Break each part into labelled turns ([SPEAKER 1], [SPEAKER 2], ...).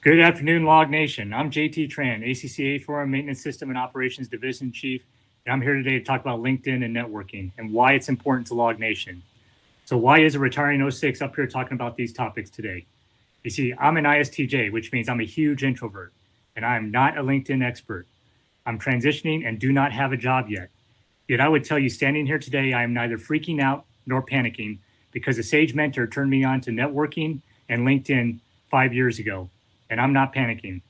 [SPEAKER 1] Good afternoon, Log Nation. I'm JT Tran, ACCA Forum Maintenance System and Operations Division Chief, and I'm here today to talk about LinkedIn and networking and why it's important to Log Nation. So why is a retiring 06 up here talking about these topics today? You see, I'm an ISTJ, which means I'm a huge introvert, and I'm not a LinkedIn expert. I'm transitioning and do not have a job yet. Yet I would tell you standing here today, I am neither freaking out nor panicking because a sage mentor turned me on to networking and LinkedIn 5 years ago. And I'm not panicking.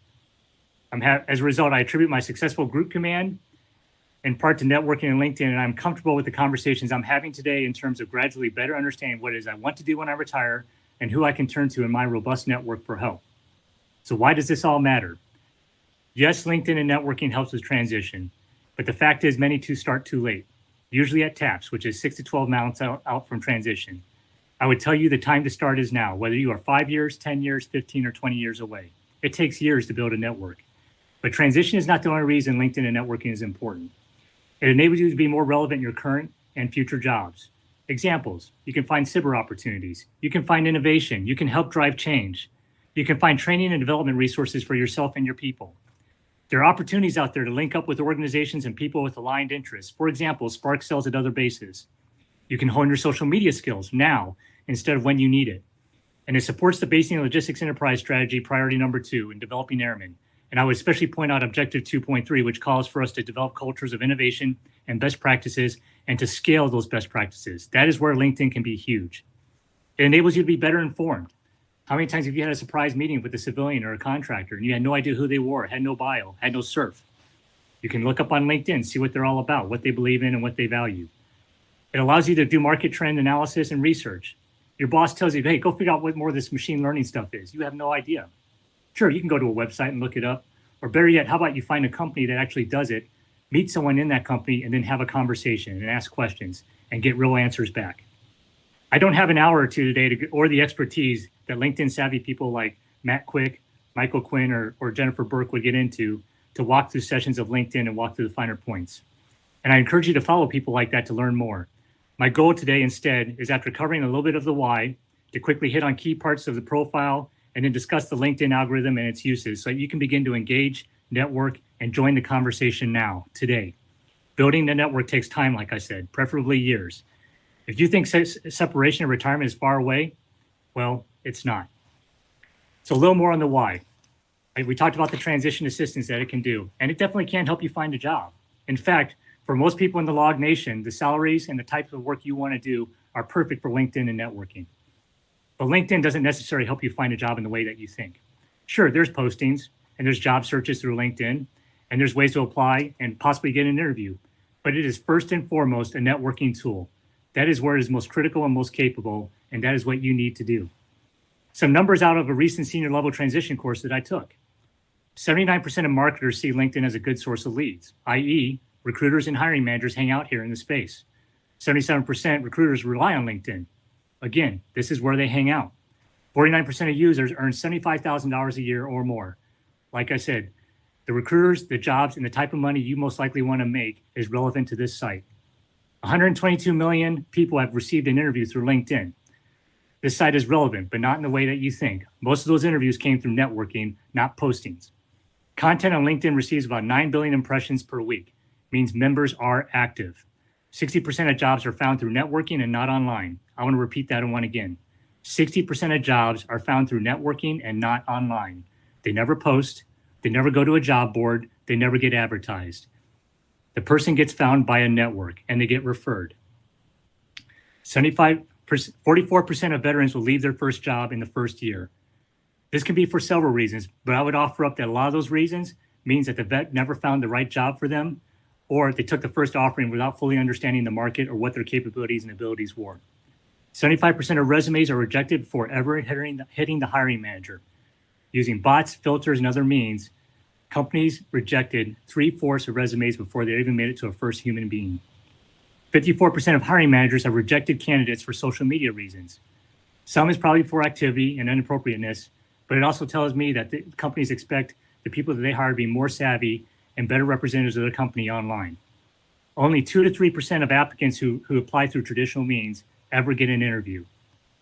[SPEAKER 1] As a result, I attribute my successful group command in part to networking and LinkedIn, and I'm comfortable with the conversations I'm having today in terms of gradually better understanding what it is I want to do when I retire and who I can turn to in my robust network for help. So why does this all matter? Yes, LinkedIn and networking helps with transition, but the fact is many too start too late, usually at TAPS, which is 6 to 12 months out from transition. I would tell you the time to start is now, whether you are 5 years, 10 years, 15, or 20 years away. It takes years to build a network. But transition is not the only reason LinkedIn and networking is important. It enables you to be more relevant in your current and future jobs. Examples, you can find cyber opportunities. You can find innovation. You can help drive change. You can find training and development resources for yourself and your people. There are opportunities out there to link up with organizations and people with aligned interests. For example, Spark sells at other bases. You can hone your social media skills now instead of when you need it. And it supports the basing and logistics enterprise strategy, priority number 2, in developing airmen. And I would especially point out objective 2.3, which calls for us to develop cultures of innovation and best practices and to scale those best practices. That is where LinkedIn can be huge. It enables you to be better informed. How many times have you had a surprise meeting with a civilian or a contractor and you had no idea who they were, had no bio, had no surf? You can look up on LinkedIn, see what they're all about, what they believe in and what they value. It allows you to do market trend analysis and research. Your boss tells you, hey, go figure out what more of this machine learning stuff is. You have no idea. Sure, you can go to a website and look it up. Or better yet, how about you find a company that actually does it, meet someone in that company, and then have a conversation and ask questions and get real answers back. I don't have an hour or two today or the expertise that LinkedIn savvy people like Matt Quick, Michael Quinn, or Jennifer Burke would get into to walk through sessions of LinkedIn and walk through the finer points. And I encourage you to follow people like that to learn more. My goal today instead is, after covering a little bit of the why, to quickly hit on key parts of the profile and then discuss the LinkedIn algorithm and its uses so you can begin to engage, network, and join the conversation now, today. Building the network takes time, like I said, preferably years. If you think separation and retirement is far away, well, it's not. So a little more on the why. We talked about the transition assistance that it can do, and it definitely can help you find a job. In fact, for most people in the Log Nation, the salaries and the types of work you want to do are perfect for LinkedIn and networking. But LinkedIn doesn't necessarily help you find a job in the way that you think. Sure, there's postings and there's job searches through LinkedIn, and there's ways to apply and possibly get an interview. But it is first and foremost a networking tool. That is where it is most critical and most capable, and that is what you need to do. Some numbers out of a recent senior level transition course that I took. 79% of marketers see LinkedIn as a good source of leads, i.e., recruiters and hiring managers hang out here in the space. 77% recruiters rely on LinkedIn. Again, this is where they hang out. 49% of users earn $75,000 a year or more. Like I said, the recruiters, the jobs, and the type of money you most likely want to make is relevant to this site. 122 million people have received an interview through LinkedIn. This site is relevant, but not in the way that you think. Most of those interviews came through networking, not postings. Content on LinkedIn receives about 9 billion impressions per week. Means members are active. 60% of jobs are found through networking and not online. I want to repeat that one again. 60% of jobs are found through networking and not online. They never post. They never go to a job board. They never get advertised. The person gets found by a network and they get referred. 44% of veterans will leave their first job in the first year. This can be for several reasons, but I would offer up that a lot of those reasons means that the vet never found the right job for them, or they took the first offering without fully understanding the market or what their capabilities and abilities were. 75% of resumes are rejected before ever hitting the hiring manager. Using bots, filters, and other means, companies rejected 3/4 of resumes before they even made it to a first human being. 54% of hiring managers have rejected candidates for social media reasons. Some is probably for activity and inappropriateness, but it also tells me that the companies expect the people that they hire to be more savvy and better representatives of the company online. Only 2 to 3% of applicants who apply through traditional means ever get an interview.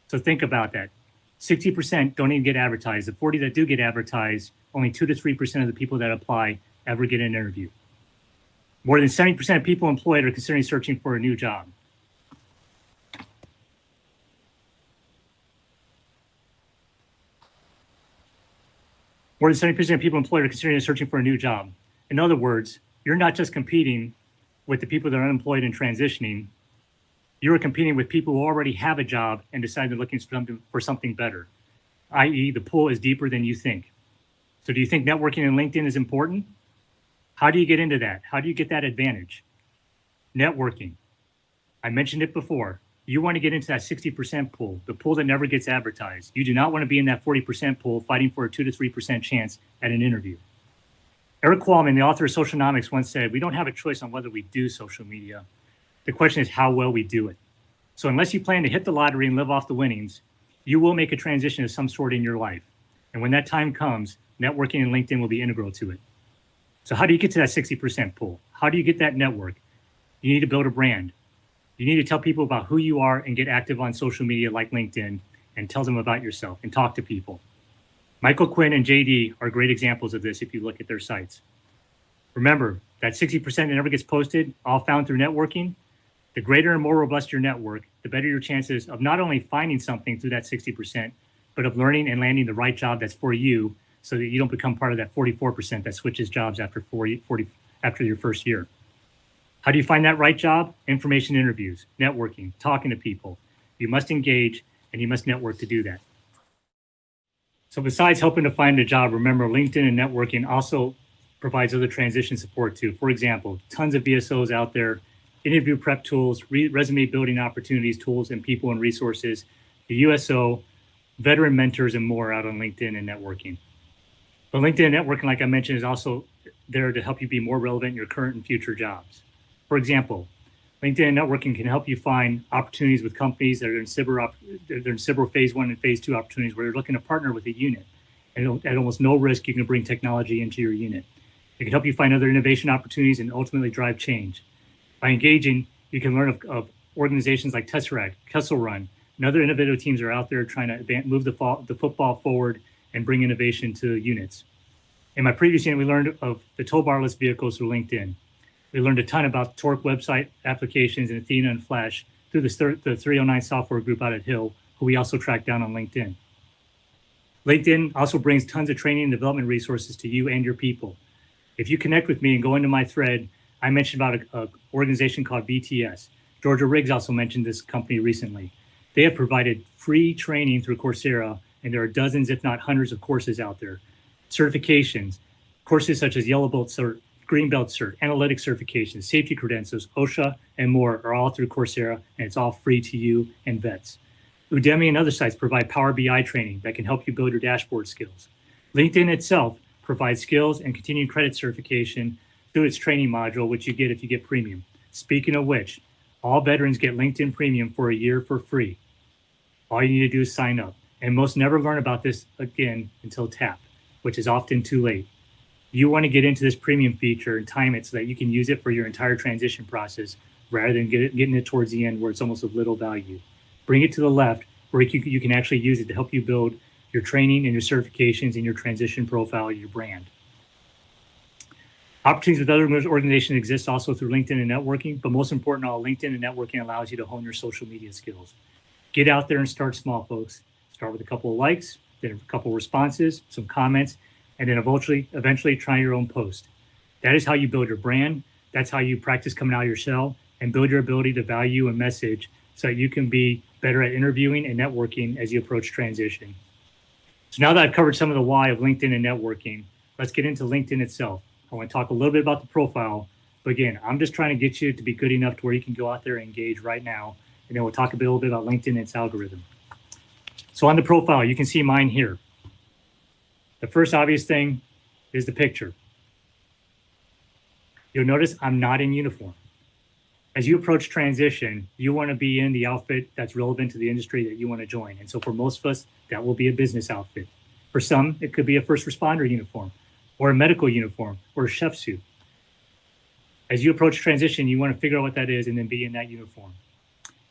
[SPEAKER 1] So think about that. 60% don't even get advertised. The 40 that do get advertised, only 2 to 3% of the people that apply ever get an interview. More than 70% of people employed are considering searching for a new job. More than 70% of people employed are considering searching for a new job. In other words, you're not just competing with the people that are unemployed and transitioning. You are competing with people who already have a job and decide they're looking for something better, i.e. the pool is deeper than you think. So do you think networking in LinkedIn is important? How do you get into that? How do you get that advantage? Networking. I mentioned it before. You want to get into that 60% pool, the pool that never gets advertised. You do not want to be in that 40% pool fighting for a 2 to 3% chance at an interview. Eric Qualman, the author of Socialnomics, once said, we don't have a choice on whether we do social media. The question is how well we do it. So unless you plan to hit the lottery and live off the winnings, you will make a transition of some sort in your life. And when that time comes, networking and LinkedIn will be integral to it. So how do you get to that 60% pool? How do you get that network? You need to build a brand. You need to tell people about who you are and get active on social media like LinkedIn and tell them about yourself and talk to people. Michael Quinn and JD are great examples of this if you look at their sites. Remember, that 60% that never gets posted, all found through networking. The greater and more robust your network, the better your chances of not only finding something through that 60%, but of learning and landing the right job that's for you so that you don't become part of that 44% that switches jobs after your first year. How do you find that right job? Information interviews, networking, talking to people. You must engage and you must network to do that. So besides helping to find a job, remember LinkedIn and networking also provides other transition support too. For example, tons of VSOs out there, interview prep tools, resume building opportunities, tools, and people and resources, the USO, veteran mentors, and more out on LinkedIn and networking. But LinkedIn and networking, like I mentioned, is also there to help you be more relevant in your current and future jobs. For example, LinkedIn and networking can help you find opportunities with companies that are in SBIR phase 1 and phase 2 opportunities where you're looking to partner with a unit. And at almost no risk, you can bring technology into your unit. It can help you find other innovation opportunities and ultimately drive change. By engaging, you can learn of organizations like Tesseract, Kessel Run, and other innovative teams are out there trying to move the football forward and bring innovation to units. In my previous unit, we learned of the tow barless vehicles through LinkedIn. We learned a ton about Torque website applications and Athena and Flash through the 309 software group out at Hill, who we also tracked down on LinkedIn. LinkedIn also brings tons of training and development resources to you and your people. If you connect with me and go into my thread, I mentioned about an organization called VTS. Georgia Riggs also mentioned this company recently. They have provided free training through Coursera, and there are dozens, if not hundreds, of courses out there. Certifications, courses such as Yellow Belt Cert, Green Belt Cert, analytics certifications, safety credentials, OSHA, and more are all through Coursera, and it's all free to you and vets. Udemy and other sites provide Power BI training that can help you build your dashboard skills. LinkedIn itself provides skills and continuing credit certification through its training module, which you get if you get premium. Speaking of which, all veterans get LinkedIn Premium for a year for free. All you need to do is sign up. And most never learn about this again until TAP, which is often too late. You want to get into this premium feature and time it so that you can use it for your entire transition process rather than getting it towards the end where it's almost of little value. Bring it to the left where you can actually use it to help you build your training and your certifications and your transition profile, your brand. Opportunities with other organizations exist also through LinkedIn and networking, but most important of all, LinkedIn and networking allows you to hone your social media skills. Get out there and start small, folks. Start with a couple of likes, then a couple of responses, some comments, and then eventually try your own post. That is how you build your brand. That's how you practice coming out of your shell and build your ability to value and message so that you can be better at interviewing and networking as you approach transition. So now that I've covered some of the why of LinkedIn and networking, let's get into LinkedIn itself. I want to talk a little bit about the profile, but again, I'm just trying to get you to be good enough to where you can go out there and engage right now, and then we'll talk a little bit about LinkedIn and its algorithm. So on the profile, you can see mine here. The first obvious thing is the picture. You'll notice I'm not in uniform. As you approach transition, you want to be in the outfit that's relevant to the industry that you want to join. And so for most of us, that will be a business outfit. For some, it could be a first responder uniform or a medical uniform or a chef suit. As you approach transition, you want to figure out what that is and then be in that uniform.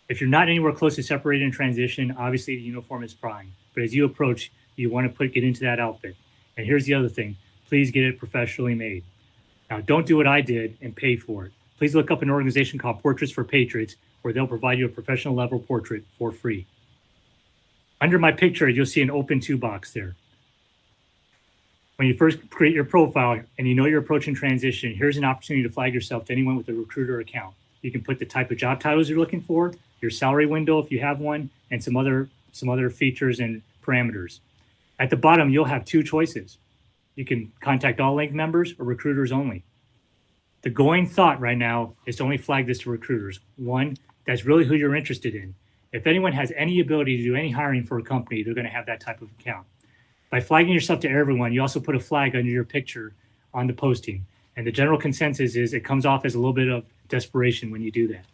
[SPEAKER 1] If you're not anywhere close to separated in transition, obviously the uniform is fine. but as you approach, you want to get into that outfit. And here's the other thing. Please get it professionally made. Now, don't do what I did and pay for it. Please look up an organization called Portraits for Patriots, where they'll provide you a professional level portrait for free. Under my picture, you'll see an open to box there. When you first create your profile and you know you're approaching transition, here's an opportunity to flag yourself to anyone with a recruiter account. You can put the type of job titles you're looking for, your salary window if you have one, and some other features and parameters. At the bottom, you'll have two choices. You can contact all link members or recruiters only. The going thought right now is to only flag this to recruiters. One, that's really who you're interested in. If anyone has any ability to do any hiring for a company, they're going to have that type of account. By flagging yourself to everyone, you also put a flag under your picture on the posting. And the general consensus is it comes off as a little bit of desperation when you do that.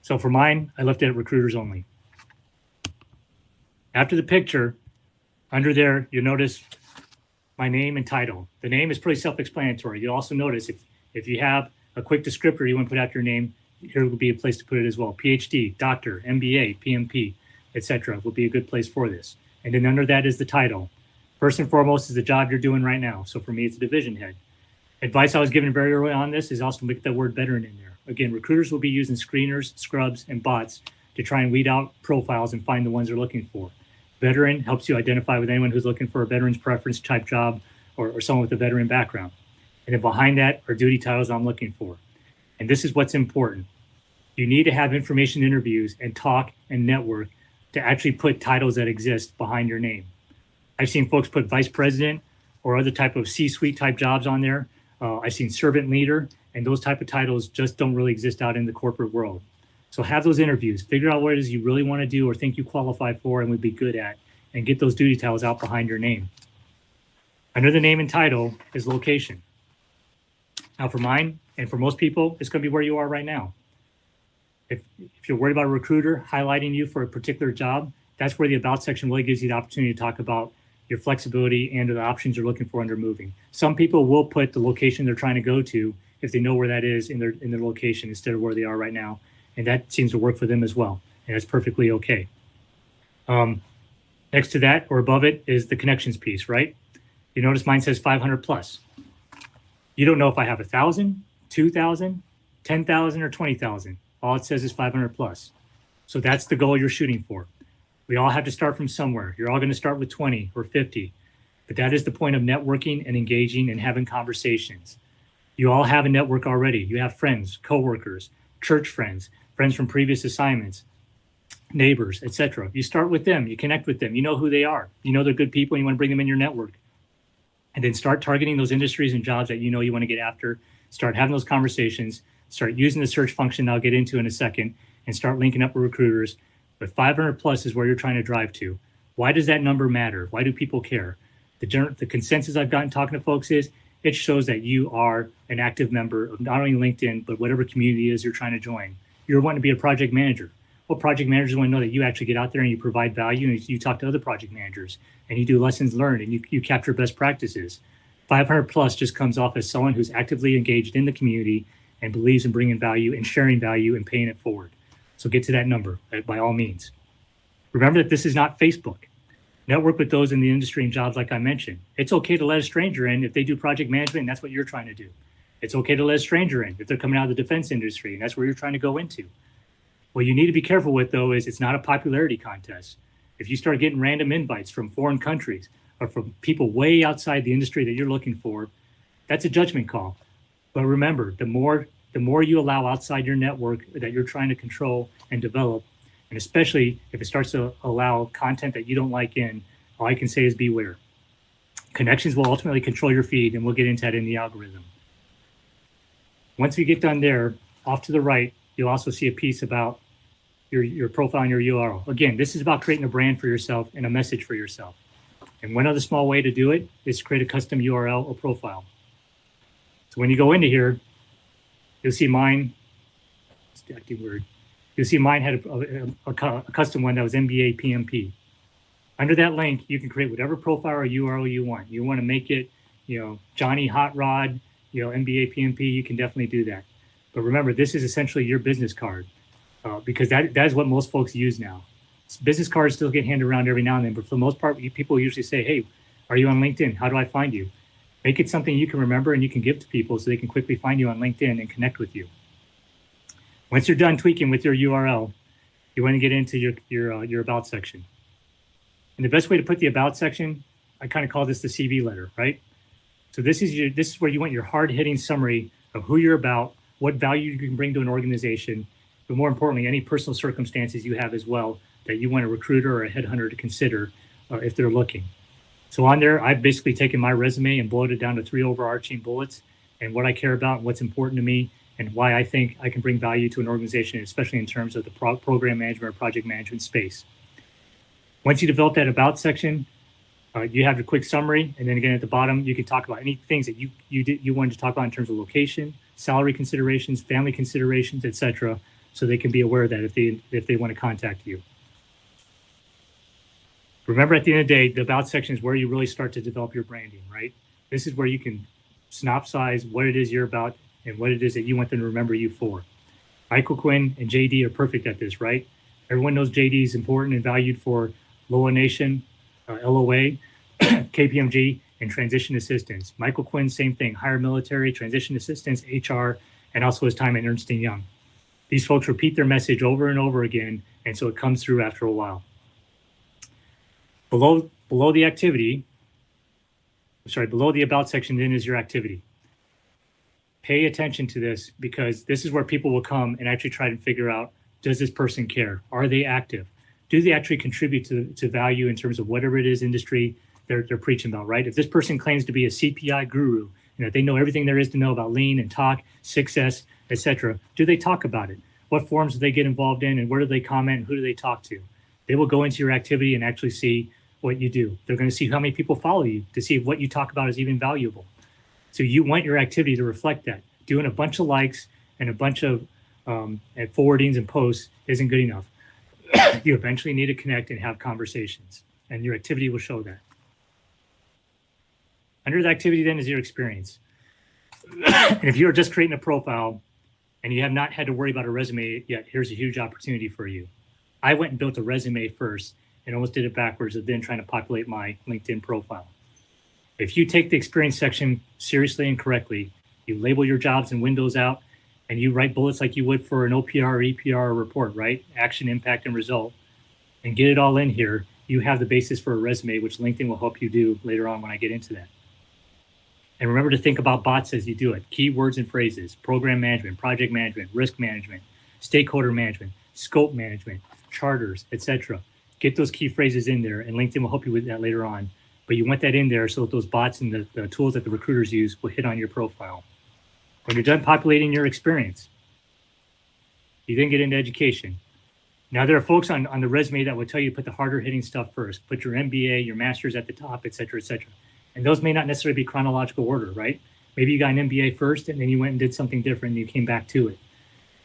[SPEAKER 1] So for mine, I left it at recruiters only. After the picture, under there, you'll notice my name and title. The name is pretty self-explanatory. You'll also notice if you have a quick descriptor, you want to put out your name, here will be a place to put it as well. PhD, doctor, MBA, PMP, etc. will be a good place for this. And then under that is the title. First and foremost is the job you're doing right now. So for me, it's a division head. Advice I was given very early on this is also to make the word veteran in there. Again, recruiters will be using screeners, scrubs, and bots to try and weed out profiles and find the ones they're looking for. Veteran helps you identify with anyone who's looking for a veteran's preference type job or someone with a veteran background. And then behind that are duty titles I'm looking for. And this is what's important. You need to have information interviews and talk and network to actually put titles that exist behind your name. I've seen folks put vice president or other type of C-suite type jobs on there. I've seen servant leader, and those type of titles just don't really exist out in the corporate world. So have those interviews, figure out what it is you really want to do or think you qualify for and would be good at, and get those duty titles out behind your name. Under the name and title is location. Now for mine, and for most people, it's going to be where you are right now. If you're worried about a recruiter highlighting you for a particular job, that's where the About section really gives you the opportunity to talk about your flexibility and the options you're looking for under moving. Some people will put the location they're trying to go to if they know where that is in their location instead of where they are right now. And that seems to work for them as well. And that's perfectly okay. Next to that or above it is the connections piece, right? You notice mine says 500 plus. You don't know if I have 1,000, 2,000, 10,000, or 20,000. All it says is 500 plus. So that's the goal you're shooting for. We all have to start from somewhere. You're all going to start with 20 or 50. But that is the point of networking and engaging and having conversations. You all have a network already. You have friends, coworkers, church friends, friends from previous assignments, neighbors, etc. You start with them. You connect with them. You know who they are. You know they're good people and you want to bring them in your network. And then start targeting those industries and jobs that you know you want to get after. Start having those conversations. Start using the search function that I'll get into in a second and start linking up with recruiters. But 500 plus is where you're trying to drive to. Why does that number matter? Why do people care? The consensus I've gotten talking to folks is it shows that you are an active member of not only LinkedIn, but whatever community it is you're trying to join. You're wanting to be a project manager. Well, project managers want to know that you actually get out there and you provide value and you talk to other project managers and you do lessons learned and you capture best practices. 500 plus just comes off as someone who's actively engaged in the community and believes in bringing value and sharing value and paying it forward. So get to that number by all means. Remember that this is not Facebook. Network with those in the industry and jobs like I mentioned. It's okay to let a stranger in if they do project management and that's what you're trying to do. It's okay to let a stranger in if they're coming out of the defense industry and that's where you're trying to go into. What you need to be careful with though is it's not a popularity contest. If you start getting random invites from foreign countries or from people way outside the industry that you're looking for, that's a judgment call. But remember, the more you allow outside your network that you're trying to control and develop, and especially if it starts to allow content that you don't like in, all I can say is beware. Connections will ultimately control your feed, and we'll get into that in the algorithm. Once we get done there, off to the right, you'll also see a piece about your profile and your URL. Again, this is about creating a brand for yourself and a message for yourself. And one other small way to do it is to create a custom URL or profile. So when you go into here, you'll see mine, you'll see mine had a custom one that was MBA PMP. Under that link, you can create whatever profile or URL you want. You want to make it, Johnny Hot Rod, MBA PMP, you can definitely do that. But remember, this is essentially your business card because that is what most folks use now. Business cards still get handed around every now and then, but for the most part, people usually say, hey, are you on LinkedIn? How do I find you? Make it something you can remember and you can give to people so they can quickly find you on LinkedIn and connect with you. Once you're done tweaking with your URL, you want to get into your about section. And the best way to put the about section, I kind of call this the CV letter, right? So this is where you want your hard-hitting summary of who you're about, what value you can bring to an organization, but more importantly, any personal circumstances you have as well that you want a recruiter or a headhunter to consider if they're looking. So on there, I've basically taken my resume and boiled it down to 3 overarching bullets and what I care about, and what's important to me, and why I think I can bring value to an organization, especially in terms of the program management or project management space. Once you develop that about section, you have a quick summary, and then again at the bottom, you can talk about any things that you wanted to talk about in terms of location, salary considerations, family considerations, etc., so they can be aware of that if they want to contact you. Remember, at the end of the day, the about section is where you really start to develop your branding, right? This is where you can synopsize what it is you're about and what it is that you want them to remember you for. Michael Quinn and JD are perfect at this, right? Everyone knows JD is important and valued for LOA Nation, LOA, KPMG, and transition assistance. Michael Quinn, same thing, higher military, transition assistance, HR, and also his time at Ernst & Young. These folks repeat their message over and over again, and so it comes through after a while. Below the about section then is your activity. Pay attention to this, because this is where people will come and actually try to figure out, does this person care? Are they active? Do they actually contribute to value in terms of whatever it is industry they're preaching about, right? If this person claims to be a CPI guru, and that they know everything there is to know about lean and talk, 6S, etc., do they talk about it? What forums do they get involved in, and where do they comment, and who do they talk to? They will go into your activity and actually see what you do. They're going to see how many people follow you to see if what you talk about is even valuable. So you want your activity to reflect that. Doing a bunch of likes and a bunch of forwardings and posts isn't good enough. You eventually need to connect and have conversations, and your activity will show that. Under the activity then is your experience. And if you're just creating a profile and you have not had to worry about a resume yet, here's a huge opportunity for you. I went and built a resume first and almost did it backwards of then trying to populate my LinkedIn profile. If you take the experience section seriously and correctly, you label your jobs and windows out, and you write bullets like you would for an OPR or EPR report, right? Action, impact, and result, and get it all in here, you have the basis for a resume, which LinkedIn will help you do later on when I get into that. And remember to think about bots as you do it. Keywords and phrases, program management, project management, risk management, stakeholder management, scope management, charters, etc. Get those key phrases in there, and LinkedIn will help you with that later on. But you want that in there so that those bots and the tools that the recruiters use will hit on your profile. When you're done populating your experience, you then get into education. Now, there are folks on the resume that will tell you to put the harder hitting stuff first. Put your MBA, your master's at the top, et cetera, et cetera. And those may not necessarily be chronological order, right? Maybe you got an MBA first and then you went and did something different and you came back to it.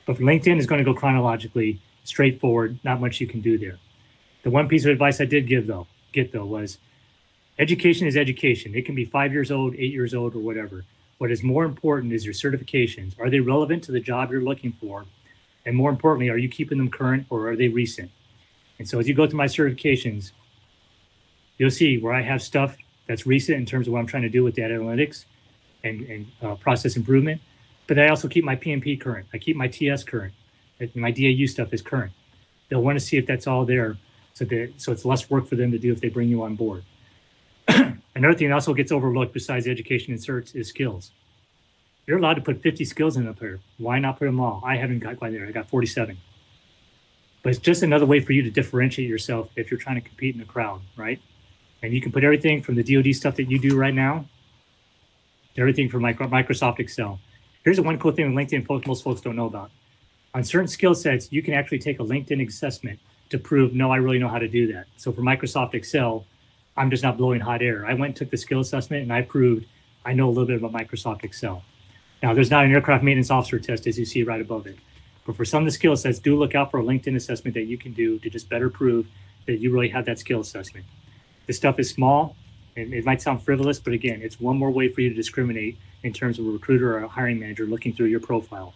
[SPEAKER 1] But for LinkedIn is going to go chronologically, straightforward, not much you can do there. The one piece of advice I did get though, was education is education. It can be 5 years old, 8 years old, or whatever. What is more important is your certifications. Are they relevant to the job you're looking for? And more importantly, are you keeping them current or are they recent? And so as you go through my certifications, you'll see where I have stuff that's recent in terms of what I'm trying to do with data analytics and process improvement. But I also keep my PMP current. I keep my TS current. My DAU stuff is current. They'll want to see if that's all there so it's less work for them to do if they bring you on board. Another thing that also gets overlooked besides education and certs is skills. You're allowed to put 50 skills in up here. Why not put them all? I haven't got quite there. I got 47. But it's just another way for you to differentiate yourself if you're trying to compete in the crowd, right? And you can put everything from the DoD stuff that you do right now to everything from Microsoft Excel. Here's the one cool thing with LinkedIn most folks don't know about. On certain skill sets, you can actually take a LinkedIn assessment to prove, no, I really know how to do that. So for Microsoft Excel, I'm just not blowing hot air. I went and took the skill assessment and I proved I know a little bit about Microsoft Excel. Now, there's not an aircraft maintenance officer test as you see right above it. But for some of the skill sets, do look out for a LinkedIn assessment that you can do to just better prove that you really have that skill assessment. This stuff is small and it might sound frivolous, but again, it's one more way for you to discriminate in terms of a recruiter or a hiring manager looking through your profile.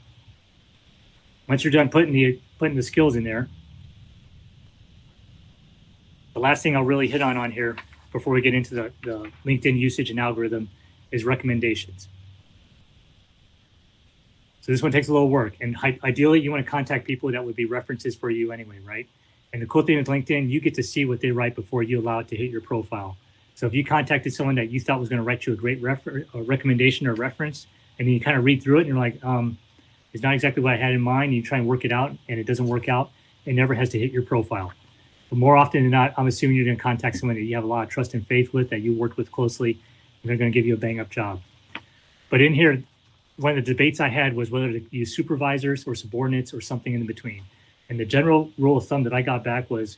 [SPEAKER 1] Once you're done putting the skills in there, The last thing I'll really hit on here before we get into the LinkedIn usage and algorithm is recommendations. So this one takes a little work, and ideally you want to contact people that would be references for you anyway, right? And the cool thing with LinkedIn, you get to see what they write before you allow it to hit your profile. So if you contacted someone that you thought was going to write you a great recommendation or reference, and then you kind of read through it and you're like, it's not exactly what I had in mind, and you try and work it out and it doesn't work out, it never has to hit your profile. But more often than not, I'm assuming you're going to contact someone that you have a lot of trust and faith with, that you worked with closely, and they're going to give you a bang up job. But in here, one of the debates I had was whether to use supervisors or subordinates or something in between. And the general rule of thumb that I got back was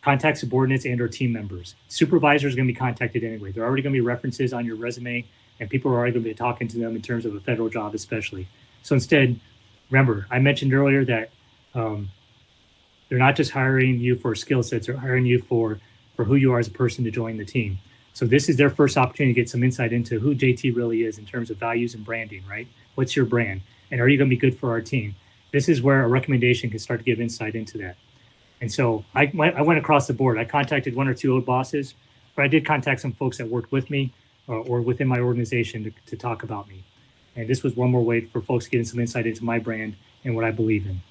[SPEAKER 1] contact subordinates and or team members. Supervisors are going to be contacted anyway. They're already going to be references on your resume, and people are already going to be talking to them in terms of a federal job especially. So instead, remember, I mentioned earlier that they're not just hiring you for skill sets, they're hiring you for who you are as a person to join the team. So this is their first opportunity to get some insight into who JT really is in terms of values and branding, right? What's your brand? And are you going to be good for our team? This is where a recommendation can start to give insight into that. And so I went across the board. I contacted one or two old bosses, but I did contact some folks that worked with me or within my organization to talk about me. And this was one more way for folks getting some insight into my brand and what I believe in.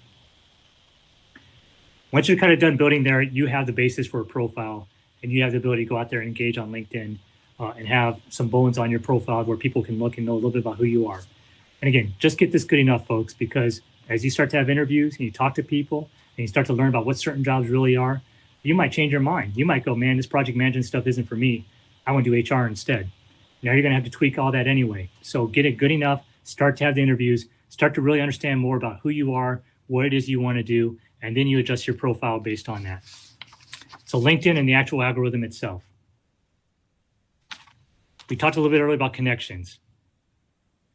[SPEAKER 1] Once you're kind of done building there, you have the basis for a profile, and you have the ability to go out there and engage on LinkedIn and have some bullets on your profile where people can look and know a little bit about who you are. And again, just get this good enough, folks, because as you start to have interviews and you talk to people and you start to learn about what certain jobs really are, you might change your mind. You might go, man, this project management stuff isn't for me. I want to do HR instead. Now you're going to have to tweak all that anyway. So get it good enough, start to have the interviews, start to really understand more about who you are, what it is you want to do, and then you adjust your profile based on that. So LinkedIn and the actual algorithm itself. We talked a little bit earlier about connections.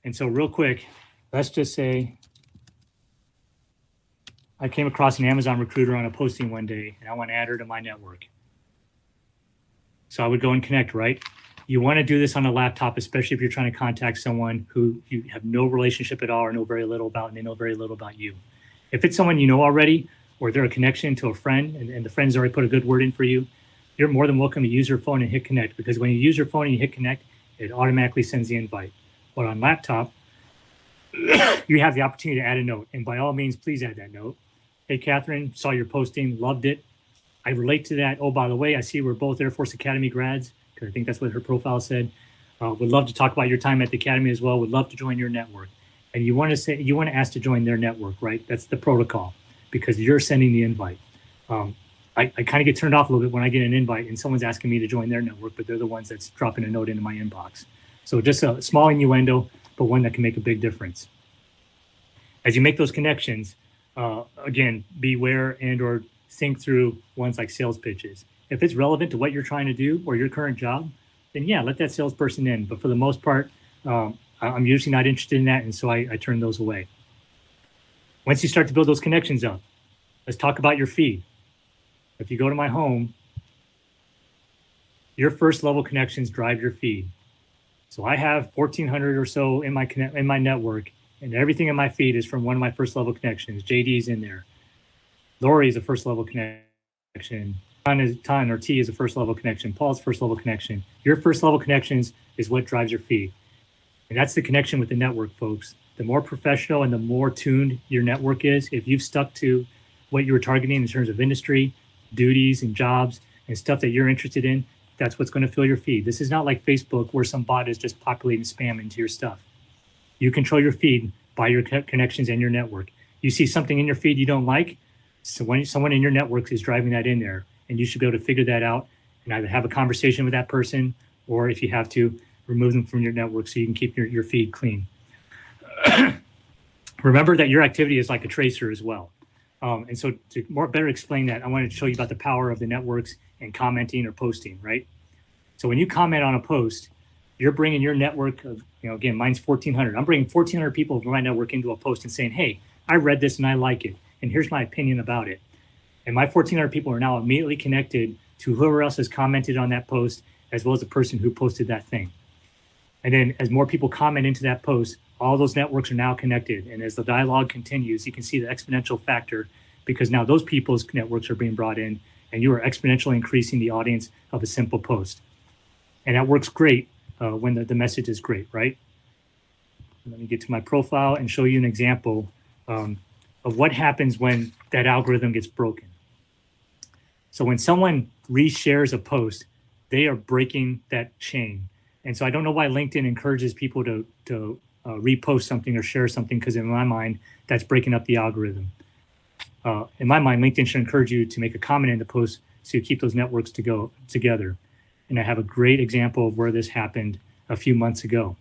[SPEAKER 1] And so real quick, let's just say I came across an Amazon recruiter on a posting one day, and I want to add her to my network. So I would go and connect, right? You want to do this on a laptop, especially if you're trying to contact someone who you have no relationship at all or know very little about, and they know very little about you. If it's someone you know already, or they're a connection to a friend, and the friend's already put a good word in for you, you're more than welcome to use your phone and hit connect, because when you use your phone and you hit connect, it automatically sends the invite. But on laptop, you have the opportunity to add a note. And by all means, please add that note. Hey, Catherine, saw your posting, loved it. I relate to that. Oh, by the way, I see we're both Air Force Academy grads, because I think that's what her profile said. Would love to talk about your time at the Academy as well. Would love to join your network. And you want to ask to join their network, right? That's the protocol, because you're sending the invite. I kind of get turned off a little bit when I get an invite and someone's asking me to join their network, but they're the ones that's dropping a note into my inbox. So just a small innuendo, but one that can make a big difference. As you make those connections, again, beware and or think through ones like sales pitches. If it's relevant to what you're trying to do or your current job, then yeah, let that salesperson in. But for the most part, I'm usually not interested in that, and so I turn those away. Once you start to build those connections up, let's talk about your feed. If you go to my home, your first level connections drive your feed. So I have 1,400 or so in my network, and everything in my feed is from one of my first level connections. JD's in there. Lori is a first level connection. Ton or T is a first level connection. Paul's first level connection. Your first level connections is what drives your feed. And that's the connection with the network, folks. The more professional and the more tuned your network is, if you've stuck to what you were targeting in terms of industry, duties and jobs and stuff that you're interested in, that's what's going to fill your feed. This is not like Facebook where some bot is just populating spam into your stuff. You control your feed by your connections and your network. You see something in your feed you don't like, so when someone in your network is driving that in there, and you should be able to figure that out and either have a conversation with that person, or if you have to, remove them from your network so you can keep your feed clean. Remember that your activity is like a tracer as well. And so to better explain that, I wanted to show you about the power of the networks and commenting or posting, right? So when you comment on a post, you're bringing your network of, again, mine's 1,400. I'm bringing 1,400 people from my network into a post and saying, hey, I read this and I like it, and here's my opinion about it. And my 1,400 people are now immediately connected to whoever else has commented on that post, as well as the person who posted that thing. And then as more people comment into that post, all those networks are now connected. And as the dialogue continues, you can see the exponential factor, because now those people's networks are being brought in, and you are exponentially increasing the audience of a simple post. And that works great when the message is great, right? Let me get to my profile and show you an example of what happens when that algorithm gets broken. So when someone reshares a post, they are breaking that chain. And so I don't know why LinkedIn encourages people to repost something or share something, because in my mind, that's breaking up the algorithm. In my mind, LinkedIn should encourage you to make a comment in the post so you keep those networks to go together. And I have a great example of where this happened a few months ago.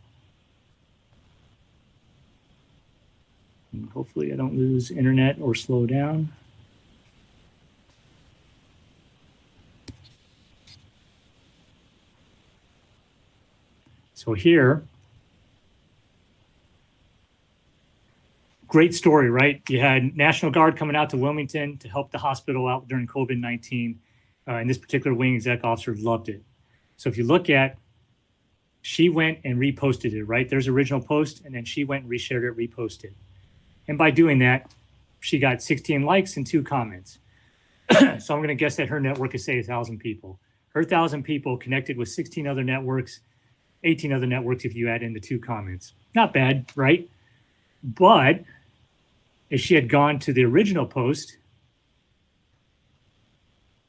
[SPEAKER 1] And hopefully I don't lose internet or slow down. So here, great story, right? You had National Guard coming out to Wilmington to help the hospital out during COVID-19. And this particular wing exec officer loved it. So if you look at, she went and reposted it, right? There's original post, and then she went and reshared it, reposted. And by doing that, she got 16 likes and 2 comments. So I'm going to guess that her network is, say, 1,000 people. Her 1,000 people connected with 16 other networks, 18 other networks if you add in the 2 comments. Not bad, right? But if she had gone to the original post,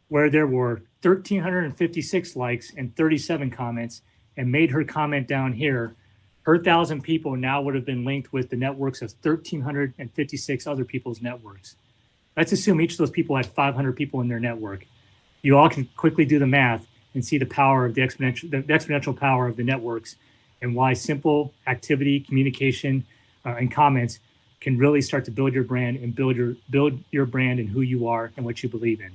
[SPEAKER 1] where there were 1,356 likes and 37 comments, and made her comment down here, her 1,000 people now would have been linked with the networks of 1,356 other people's networks. Let's assume each of those people had 500 people in their network. You all can quickly do the math and see the power of the exponential power of the networks, and why simple activity, communication, and comments can really start to build your brand and build your brand and who you are and what you believe in.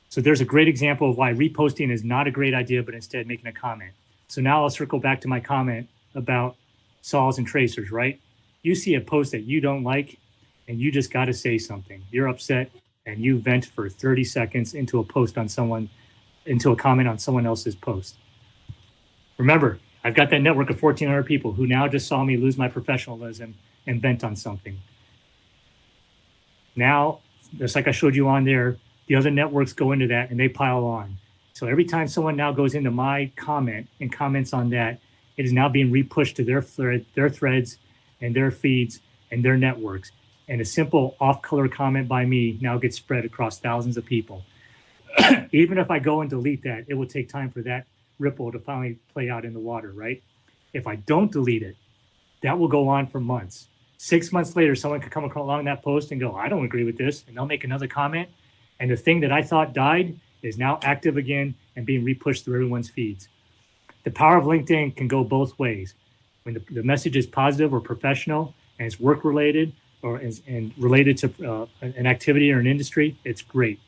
[SPEAKER 1] So there's a great example of why reposting is not a great idea, but instead making a comment. So now I'll circle back to my comment about saws and tracers, right? You see a post that you don't like, and you just got to say something. You're upset, and you vent for 30 seconds into a comment on someone else's post. Remember, I've got that network of 1,400 people who now just saw me lose my professionalism and vent on something. Now, just like I showed you on there, the other networks go into that and they pile on. So every time someone now goes into my comment and comments on that, it is now being repushed to their threads and their feeds and their networks. And a simple off-color comment by me now gets spread across thousands of people. Even if I go and delete that, it will take time for that ripple to finally play out in the water, right? If I don't delete it, that will go on for months. 6 months later, someone could come along that post and go, I don't agree with this. And they'll make another comment. And the thing that I thought died is now active again and being repushed through everyone's feeds. The power of LinkedIn can go both ways. When the message is positive or professional and it's work related and related to an activity or an industry, it's great.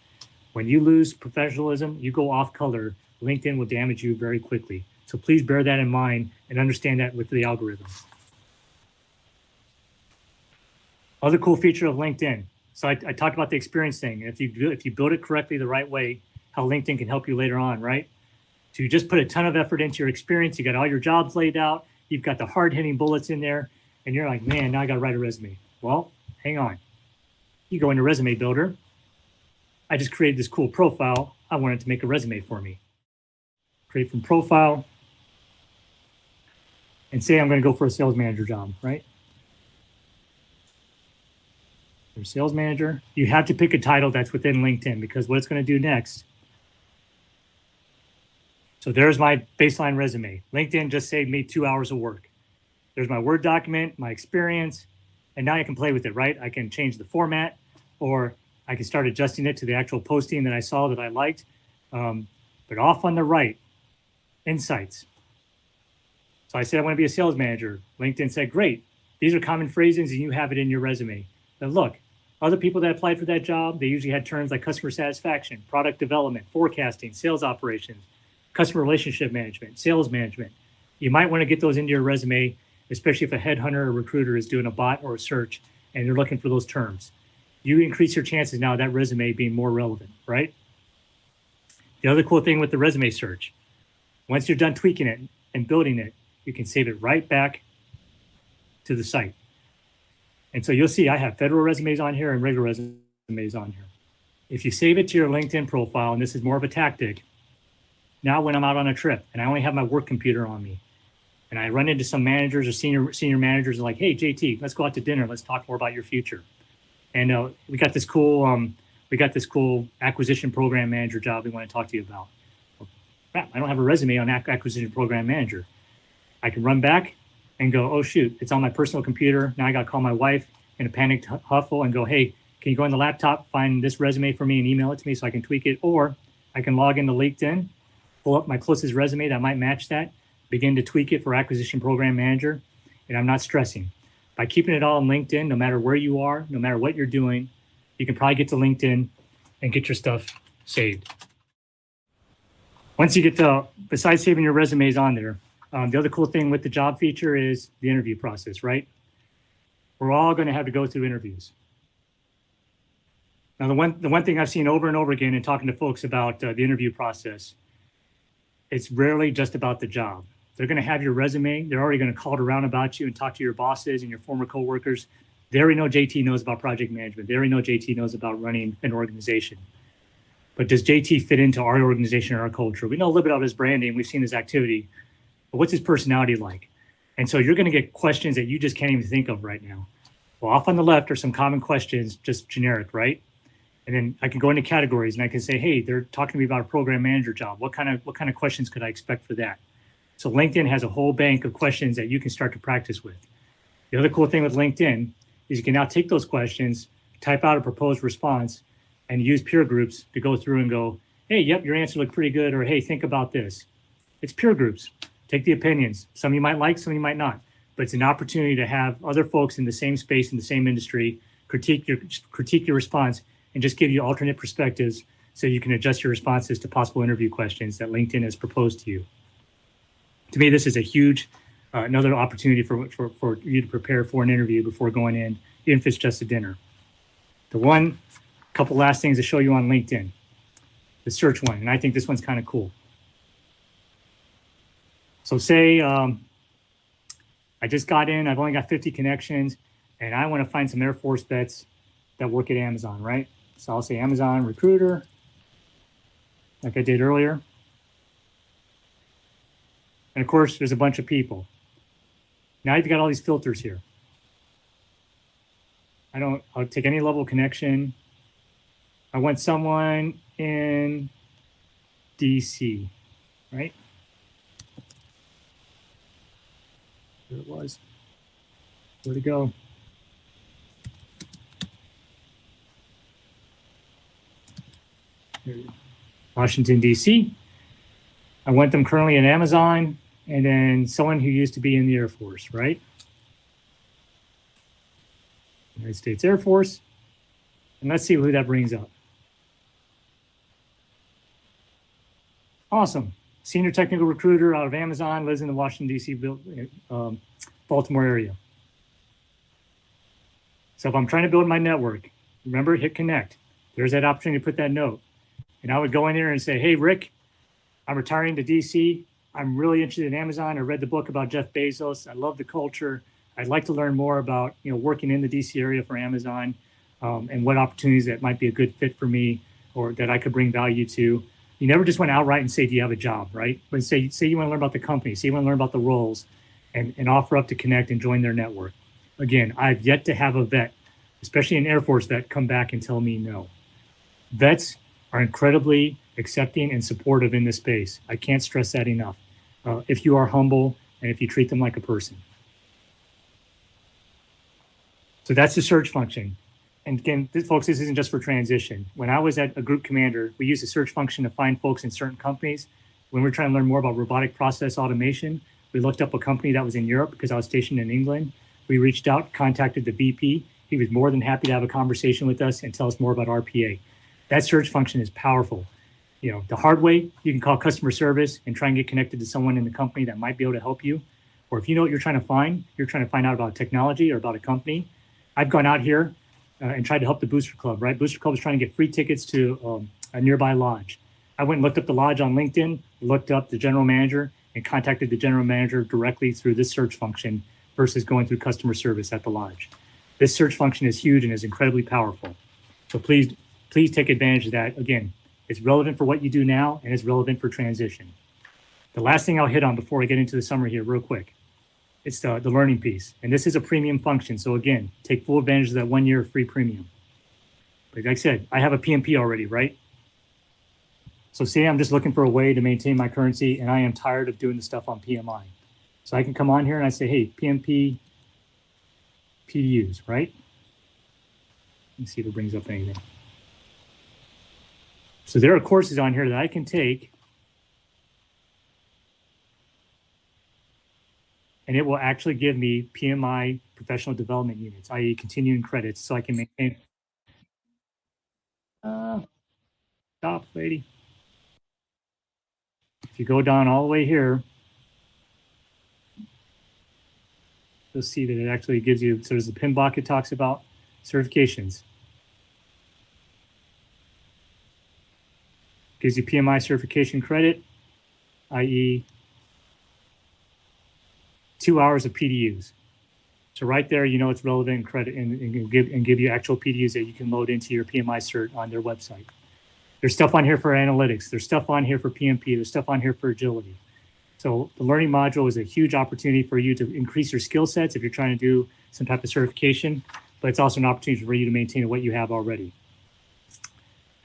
[SPEAKER 1] When you lose professionalism, you go off color, LinkedIn will damage you very quickly. So please bear that in mind and understand that with the algorithm. Other cool feature of LinkedIn. So I talked about the experience thing. If you build it correctly the right way, how LinkedIn can help you later on, right? So you just put a ton of effort into your experience. You got all your jobs laid out. You've got the hard-hitting bullets in there. And you're like, man, now I got to write a resume. Well, hang on. You go into Resume Builder. I just created this cool profile. I wanted to make a resume for me. Create from profile. And say I'm going to go for a sales manager job, right? Your sales manager. You have to pick a title that's within LinkedIn, because what it's going to do next. So there's my baseline resume. LinkedIn just saved me 2 hours of work. There's my Word document, my experience, and now I can play with it, right? I can change the format, or I can start adjusting it to the actual posting that I saw that I liked. But off on the right, insights. So I said I want to be a sales manager. LinkedIn said, great. These are common phrases and you have it in your resume. Then look, other people that applied for that job, they usually had terms like customer satisfaction, product development, forecasting, sales operations, customer relationship management, sales management. You might want to get those into your resume, especially if a headhunter or recruiter is doing a bot or a search and they're looking for those terms. You increase your chances now of that resume being more relevant, right? The other cool thing with the resume search, once you're done tweaking it and building it, you can save it right back to the site. And so you'll see I have federal resumes on here and regular resumes on here. If you save it to your LinkedIn profile, and this is more of a tactic, now when I'm out on a trip and I only have my work computer on me, and I run into some managers or senior managers and like, hey, JT, let's go out to dinner. Let's talk more about your future. And we got this cool acquisition program manager job we want to talk to you about. Well, crap, I don't have a resume on acquisition program manager. I can run back and go, oh shoot, it's on my personal computer. Now I got to call my wife in a panicked huffle and go, hey, can you go on the laptop, find this resume for me and email it to me so I can tweak it? Or I can log into LinkedIn, pull up my closest resume that might match that, begin to tweak it for acquisition program manager, and I'm not stressing. By keeping it all on LinkedIn, no matter where you are, no matter what you're doing, you can probably get to LinkedIn and get your stuff saved. Once you get to, besides saving your resumes on there, the other cool thing with the job feature is the interview process, right? We're all going to have to go through interviews. Now, the one thing I've seen over and over again in talking to folks about the interview process, it's rarely just about the job. They're going to have your resume. They're already going to call it around about you and talk to your bosses and your former coworkers. They already know JT knows about project management. They already know JT knows about running an organization. But does JT fit into our organization or our culture? We know a little bit about his branding. We've seen his activity. But what's his personality like? And so you're going to get questions that you just can't even think of right now. Well, off on the left are some common questions, just generic, right? And then I can go into categories and I can say, hey, they're talking to me about a program manager job. What kind of questions could I expect for that? So LinkedIn has a whole bank of questions that you can start to practice with. The other cool thing with LinkedIn is you can now take those questions, type out a proposed response, and use peer groups to go through and go, hey, yep, your answer looked pretty good, or hey, think about this. It's peer groups. Take the opinions. Some you might like, some you might not. But it's an opportunity to have other folks in the same space, in the same industry, critique your response, and just give you alternate perspectives so you can adjust your responses to possible interview questions that LinkedIn has proposed to you. To me, this is a huge, another opportunity for you to prepare for an interview before going in, even if it's just a dinner. The couple last things to show you on LinkedIn, the search one, and I think this one's kind of cool. So say I just got in, I've only got 50 connections, and I want to find some Air Force vets that work at Amazon, right? So I'll say Amazon recruiter, like I did earlier. And of course, there's a bunch of people. Now you've got all these filters here. I'll take any level of connection. I want someone in DC, right? There it was. Where'd it go? Washington, DC. I want them currently in Amazon, and then someone who used to be in the Air Force, right? United States Air Force. And let's see who that brings up. Awesome. Senior technical recruiter out of Amazon, lives in the Washington, D.C., Baltimore area. So if I'm trying to build my network, remember, hit connect. There's that opportunity to put that note. And I would go in there and say, hey, Rick, I'm retiring to DC. I'm really interested in Amazon. I read the book about Jeff Bezos. I love the culture. I'd like to learn more about, working in the DC area for Amazon, and what opportunities that might be a good fit for me or that I could bring value to. You never just want to outright and say, do you have a job, right? But say you want to learn about the company, say you want to learn about the roles, and offer up to connect and join their network. Again, I've yet to have a vet, especially an Air Force vet, come back and tell me no. Vets are incredibly accepting and supportive in this space. I can't stress that enough. If you are humble and if you treat them like a person. So that's the search function. And again, folks, this isn't just for transition. When I was at a group commander, we used the search function to find folks in certain companies. When we're trying to learn more about robotic process automation, we looked up a company that was in Europe because I was stationed in England. We reached out, contacted the VP. He was more than happy to have a conversation with us and tell us more about RPA. That search function is powerful. The hard way, you can call customer service and try and get connected to someone in the company that might be able to help you. Or if you know what you're trying to find out about technology or about a company. I've gone out here and tried to help the Booster Club, right? Booster Club was trying to get free tickets to a nearby lodge. I went and looked up the lodge on LinkedIn, looked up the general manager, and contacted the general manager directly through this search function versus going through customer service at the lodge. This search function is huge and is incredibly powerful. So please please take advantage of that. Again, it's relevant for what you do now, and it's relevant for transition. The last thing I'll hit on before I get into the summary here real quick, it's the learning piece. And this is a premium function. So again, take full advantage of that 1 year free premium. Like I said, I have a PMP already, right? So say I'm just looking for a way to maintain my currency and I am tired of doing the stuff on PMI. So I can come on here and I say, hey, PMP, PDUs, right? Let me see if it brings up anything. So there are courses on here that I can take and it will actually give me PMI professional development units, i.e. continuing credits, so I can maintain. Stop, lady. If you go down all the way here, you'll see that it actually gives you, so there's the PIN block it talks about, certifications. Gives you PMI certification credit, i.e. 2 hours of PDUs. So right there, you know it's relevant and credit and give you actual PDUs that you can load into your PMI cert on their website. There's stuff on here for analytics. There's stuff on here for PMP. There's stuff on here for agility. So the learning module is a huge opportunity for you to increase your skill sets if you're trying to do some type of certification, but it's also an opportunity for you to maintain what you have already.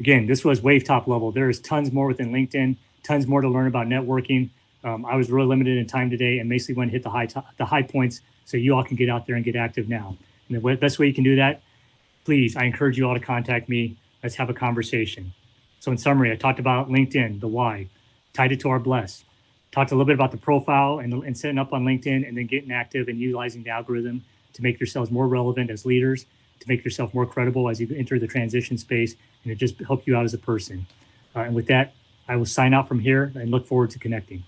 [SPEAKER 1] Again, this was wave top level. There is tons more within LinkedIn, tons more to learn about networking. I was really limited in time today and basically went and hit the high points so you all can get out there and get active now. And the best way you can do that, please, I encourage you all to contact me. Let's have a conversation. So in summary, I talked about LinkedIn, the why, tied it to our bless. Talked a little bit about the profile and setting up on LinkedIn and then getting active and utilizing the algorithm to make yourselves more relevant as leaders, to make yourself more credible as you enter the transition space, and to just help you out as a person. And with that, I will sign out from here and look forward to connecting.